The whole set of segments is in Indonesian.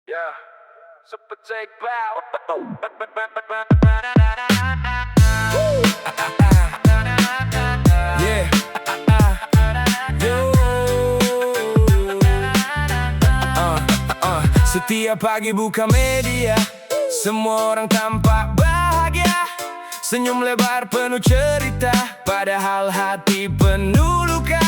Yeah, super take bow. Yeah. Yo. Setiap pagi buka media, semua orang tampak bahagia, senyum lebar penuh cerita, padahal hati penuh luka.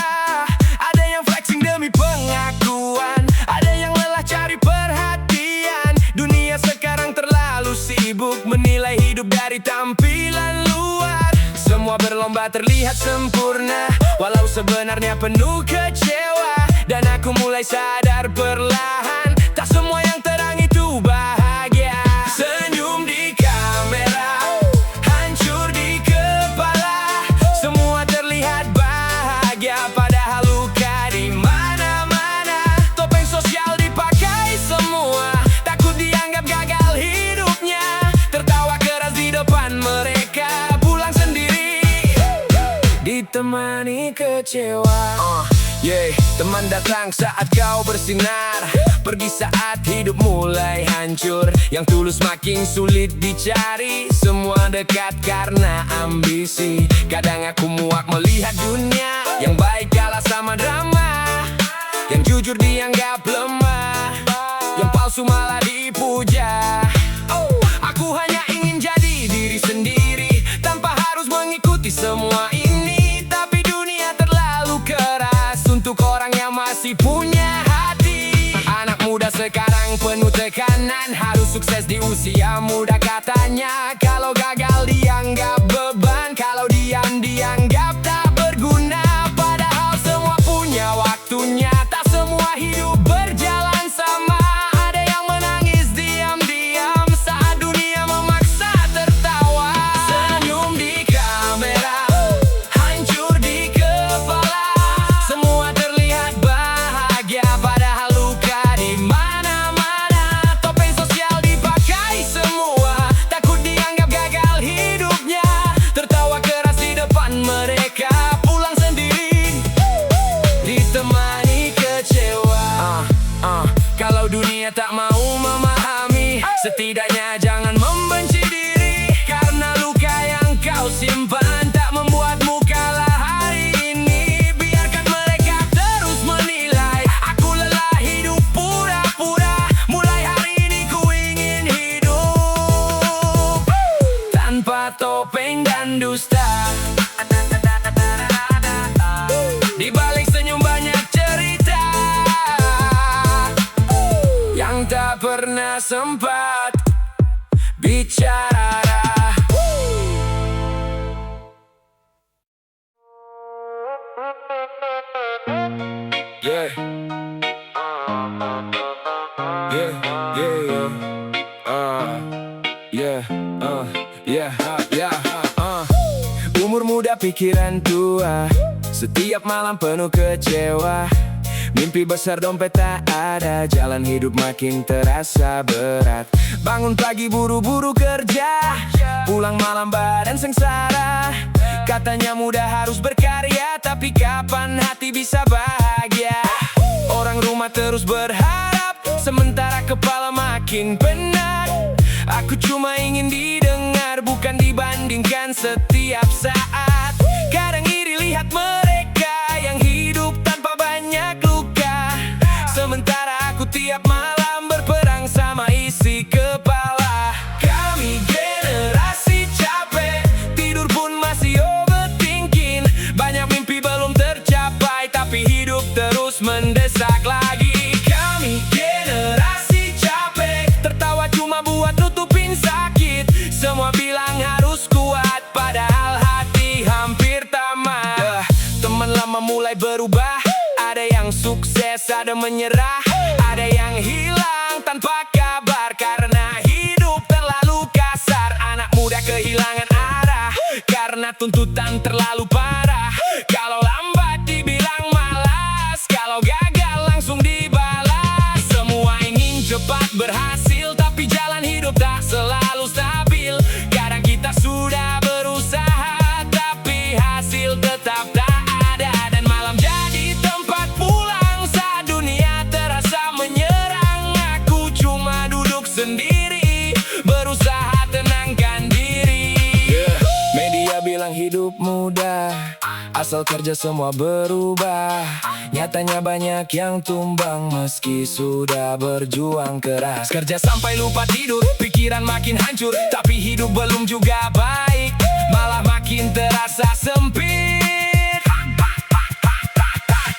Ada yang flexing demi pengakuan, ada yang lelah cari perhatian. Dunia sekarang terlalu sibuk menilai hidup dari tampilan luar. Semua berlomba terlihat sempurna, walau sebenarnya penuh kecewa. Dan aku mulai sadar perlahan, tak semua yang terang itu bahagia. Senyum di kamera, hancur di kepala, semua terlihat bahagia, padahal luka di mana-mana. Topeng sosial dipakai semua, takut dianggap gagal hidupnya. Tertawa keras di depan mereka, pulang sendiri ditemani kecewa. Teman datang saat kau bersinar, pergi saat hidup mulai hancur. Yang tulus makin sulit dicari, semua dekat karena ambisi. Kadang aku muak melihat dunia yang baik kalah sama drama, yang jujur dianggap lemah, yang palsu malah dipuja. Aku hanya ingin jadi diri sendiri, tanpa harus mengikuti semua ini. Tapi dunia terlalu keras untuk orang yang masih punya hati. Anak muda sekarang penuh tekanan, harus sukses di usia muda katanya. Kalau gagal dianggap beban, kalau diam dianggap tak berguna. Padahal semua punya waktunya, tak semua hidup berjalan sama. Ada yang menangis diam-diam saat dunia memaksa tertawa. Senyum di kamera, hancur di kepala, semua terlihat bahagia, padahal luka di mana-mana. Topeng sosial dipakai semua, takut dianggap gagal hidupnya. Tertawa keras di depan mereka, pulang sendiri ditemani kecewa. Kalau dunia tak mau memahami, setidaknya jangan membenci diri, karena luka yang kau simpan tak membuatmu kalah hari ini. Biarkan mereka terus menilai, aku lelah hidup pura-pura. Mulai hari ini ku ingin hidup tanpa topeng dan dusta. Di balik senyum banyak cerita yang tak pernah sempat bicara. Yeah. Yeah, yeah, yeah. Umur muda pikiran tua, setiap malam penuh kecewa. Mimpi besar dompet tak ada, jalan hidup makin terasa berat. Bangun pagi buru-buru kerja, pulang malam badan sengsara. Katanya muda harus berkarya, tapi kapan hati bisa bahagia? Orang rumah terus berharap, sementara kepala makin penat. Aku cuma ingin didengar, bukan dibandingkan setiap saat. Kadang iri lihat mereka yang hidup tanpa banyak luka, sementara aku tiap malam berperang sama isi kepala. Kami generasi capek, tidur pun masih overthinking. Banyak mimpi belum tercapai, tapi hidup terus mendesak lagi. Kami generasi capek, tertawa cuma buat nutupin sakit. Semua bilang harus kuat, padahal hati hampir tamat. Teman lama mulai berubah, ada yang sukses, ada menyerah, ada yang hilang tanpa kabar karena hidup terlalu kasar. Anak muda kehilangan arah karena tuntutan terlalu parah. Kalau lambat dibilang malas, kalau gagal langsung dibalas. Semua ingin cepat berhasil, tapi jalan hidup tak selalu stabil. Kadang kita sudah berusaha, tapi hasil tetap tak ada. Dan malam jadi tempat pulang saat dunia terasa menyerang. Aku cuma sendiri, berusaha tenangkan diri. Media bilang hidup mudah, asal kerja semua berubah. Nyatanya banyak yang tumbang meski sudah berjuang keras. Kerja sampai lupa tidur, pikiran makin hancur, tapi hidup belum juga baik, malah makin terasa sempit.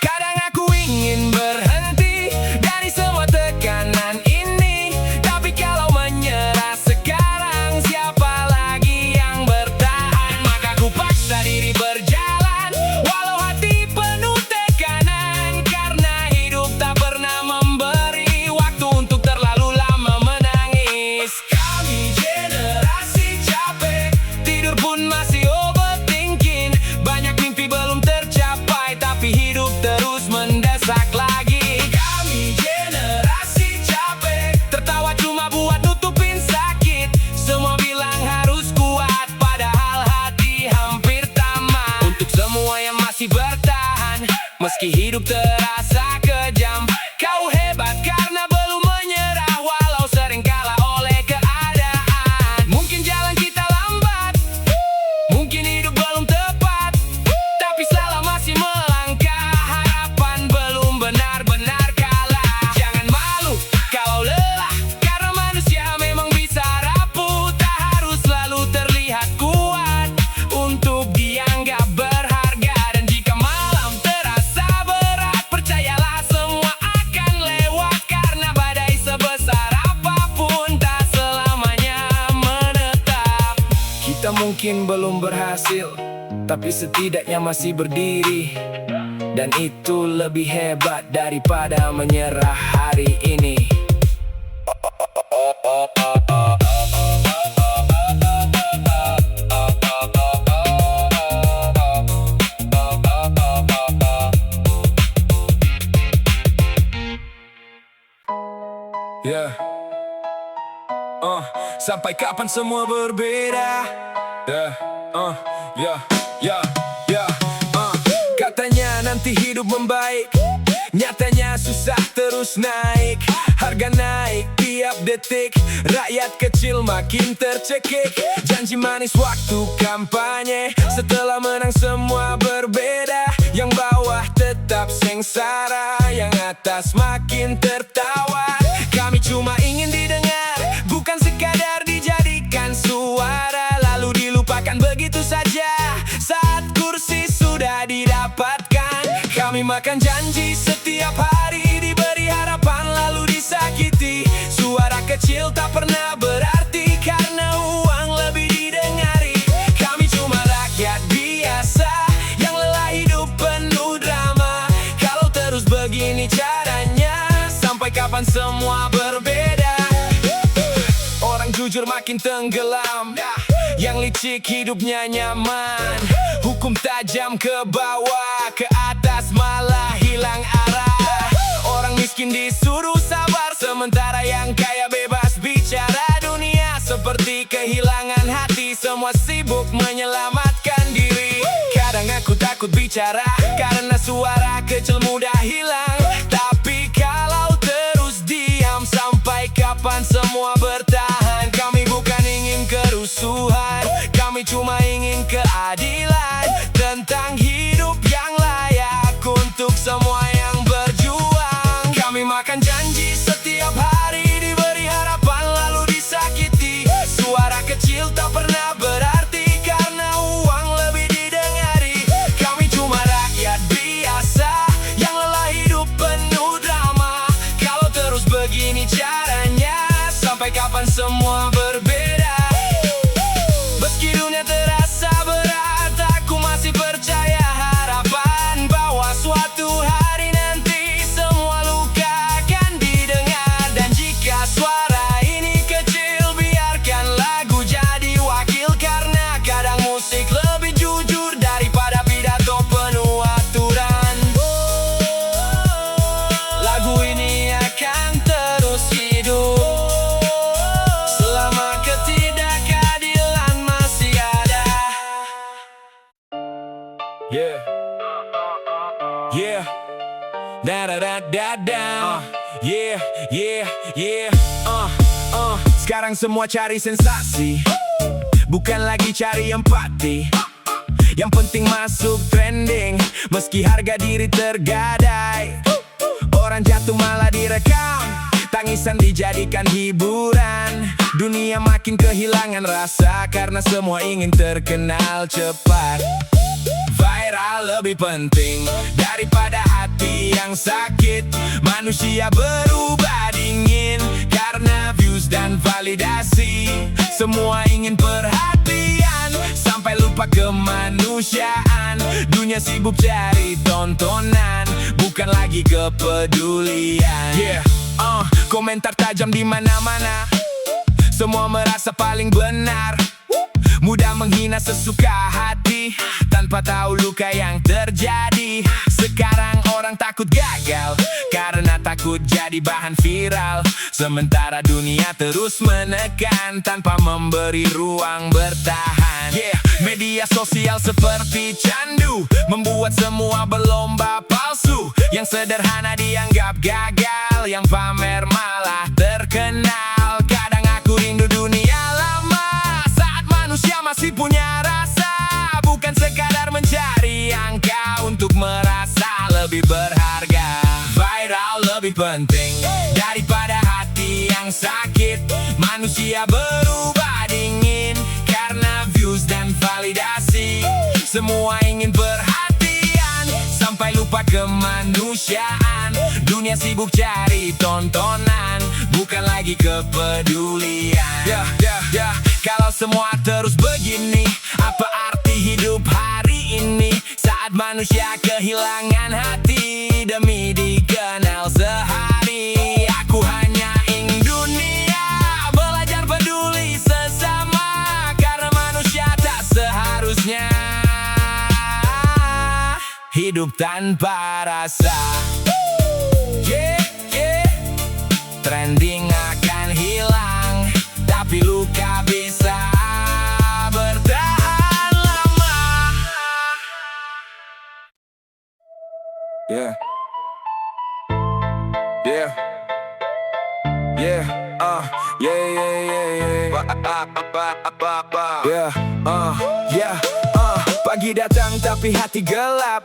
Kadang aku ingin berhenti dari semua tekanan ini, tapi kalau menyerah sekarang, siapa lagi yang bertahan? Maka ku paksa diri berjalan, walau hati penuh tekanan, karena hidup tak pernah memberi waktu untuk terlalu lama menangis. Kami generasi capek, tidur pun masih overthinking. Banyak mimpi belum tercapai, tapi hidup terus mendesak lagi. Kami generasi capek, tertawa cuma buat nutupin sakit. Semua bilang harus kuat, padahal hati hampir tamat. Untuk semua yang masih bertahan, meski hidup terasa kejam, kau hebat karena belum menyerah, walau sering kalah oleh keadaan. Mungkin jalan kita lambat, mungkin hidup belum tepat, tapi salah masih melangkah, harapan belum benar-benar kalah. Jangan malu kalau lelah, karena manusia memang bisa rapuh. Tak harus selalu terlihat kuat untuk dianggap berharga. Dan jika malam terasa berat, percayalah semua akan lewat, karena badai sebesar apapun tak selamanya menetap. Kita mungkin belum berhasil, tapi setidaknya masih berdiri, dan itu lebih hebat daripada menyerah hari ini. Yeah. Sampai kapan semua berbeda? Katanya nanti hidup membaik, nyatanya susah terus naik. Harga naik tiap detik, rakyat kecil makin tercekik. Janji manis waktu kampanye, setelah menang semua berbeda. Yang bawah tetap sengsara, yang atas makin tertawa. Kami cuma ingin didengar, bukan sekadar dijadikan suara, lalu dilupakan begitu saja saat kursi sudah didapatkan. Kami makan janji setiap hari, diberi harapan lalu disakiti. Suara kecil tak pernah berarti, karena uang lebih didengari. Kami cuma rakyat biasa yang lelah hidup penuh drama. Kalau terus begini caranya, sampai kapan semua berbeda? Orang jujur makin tenggelam, yang licik hidupnya nyaman. Hukum tajam ke bawah, ke atas malah hilang arah. Orang miskin disuruh sabar, sementara yang kaya bebas bicara. Dunia seperti kehilangan hati, semua sibuk menyelamatkan diri. Kadang aku takut bicara, karena suara kecil mudah hilang. Tapi kalau terus diam, sampai kapan semua bertahan? Kami bukan ingin kerusuhan, kami cuma ingin keadilan, tentang hidup yang layak untuk semua yang berjuang. Kami makan janji setiap hari, diberi harapan lalu disakiti. Suara kecil tak pernah berarti, karena uang lebih didengari. Kami cuma rakyat biasa yang lelah hidup penuh drama. Kalau terus begini caranya, sampai kapan semua berbeda? Meski dunia terasa berat, aku masih percaya harapan bahwa suatu hari nanti semua luka akan didengar. Dan jika suara ini kecil, biarkan lagu jadi wakil, karena kadang musik lebih jujur daripada pidato penuh aturan. Lagu ini akan terus hidup selama ketidakadilan masih ada. Yeah, da da da da da. Yeah, yeah, yeah. Sekarang semua cari sensasi, bukan lagi cari empati. Yang penting masuk trending, meski harga diri tergadai. Orang jatuh malah direkam, tangisan dijadikan hiburan. Dunia makin kehilangan rasa, karena semua ingin terkenal cepat. Viral lebih penting daripada hati yang sakit. Manusia berubah dingin karena views dan validasi. Semua ingin perhatian sampai lupa kemanusiaan. Dunia sibuk cari tontonan, bukan lagi kepedulian. Komentar tajam di mana-mana, semua merasa paling benar. Mudah menghina sesuka hati, tanpa tahu luka yang terjadi. Sekarang orang takut gagal, karena takut jadi bahan viral. Sementara dunia terus menekan, tanpa memberi ruang bertahan. Media sosial seperti candu, membuat semua berlomba palsu. Yang sederhana dianggap gagal, yang pamer malah terkenal. Kadang aku rindu dunia lama, saat manusia masih punya rasa, bukan sekadar mencari angka untuk merasa lebih berharga. Viral lebih penting daripada hati yang sakit. Manusia berubah dingin karena views dan validasi. Semua ingin perhatian sampai lupa kemanusiaan. Dunia sibuk cari tontonan, bukan lagi kepedulian. Kalau semua terus begini, apa arti hidup hari ini? Saat manusia kehilangan hati demi dikenal sehari. Aku hanya ingin dunia belajar peduli sesama, karena manusia tak seharusnya hidup tanpa rasa. Trending akan hilang, tapi luka bisa bertahan lama. Pagi datang tapi hati gelap,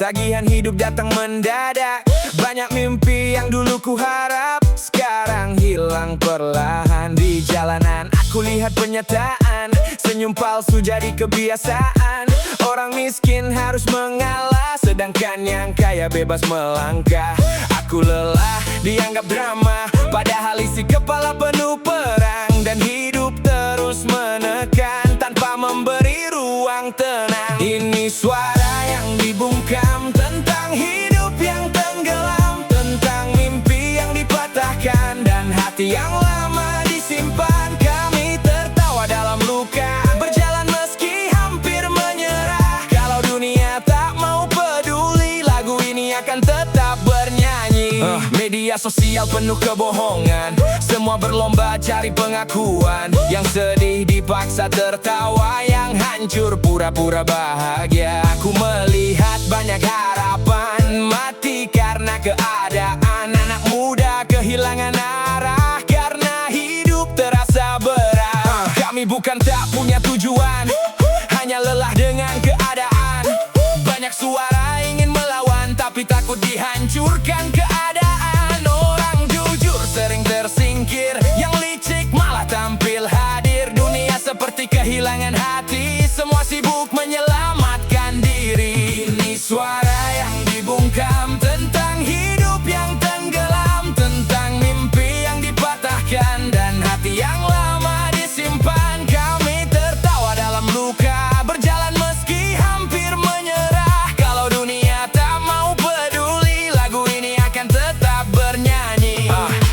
tagihan hidup datang mendadak. Banyak mimpi yang dulu ku harap, sekarang hilang perlahan. Di jalanan aku lihat penyataan, senyum palsu jadi kebiasaan. Orang miskin harus mengalah, sedangkan yang kaya bebas melangkah. Aku lelah dianggap drama, padahal isi kepala penuh perang. Dan hidup terus menekan tanpa memberi ruang tenang. Ini suara yang dibungkam tentang hidup yang tenggelam, tentang mimpi yang dipatahkan dan hati yang lama disimpan. Kami tertawa dalam luka, berjalan meski hampir menyerah. Kalau dunia tak mau peduli, lagu ini akan tetap bernyanyi. Media sosial penuh kebohongan, semua berlomba cari pengakuan. Yang sedih dipaksa tertawa, yang hancur pura-pura bahagia. Aku melihat banyak harapan mati karena keadaan. Anak muda kehilangan arah karena hidup terasa berat. Kami bukan tak punya tujuan, hanya lelah dengan keadaan. Banyak suara ingin melawan, tapi takut dihancurkan keadaan. Orang jujur sering tersingkir, yang licik malah tampil hadir. Dunia seperti kehilangan hati, semua sibuk menyelamatkan diri. Ini suara yang dibungkam tentang hidup yang tenggelam, tentang mimpi yang dipatahkan dan hati yang lama disimpan. Kami tertawa dalam luka, berjalan meski hampir menyerah. Kalau dunia tak mau peduli, lagu ini akan tetap bernyanyi.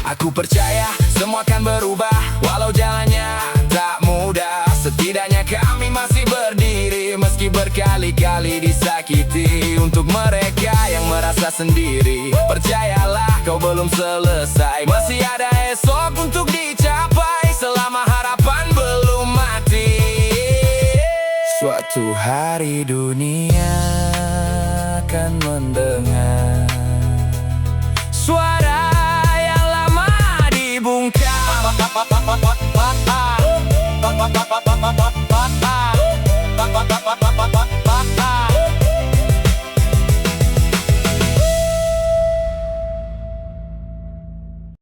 Aku percaya semua akan berubah, walau jalannya tak mudah. Setidaknya kami masih berdiri, meski berkali-kali disakiti. Untuk mereka yang merasa sendiri, percayalah kau belum selesai. Masih ada esok untuk dicapai, selama harapan belum mati. Suatu hari dunia akan mendengar suara yang lama dibungkam.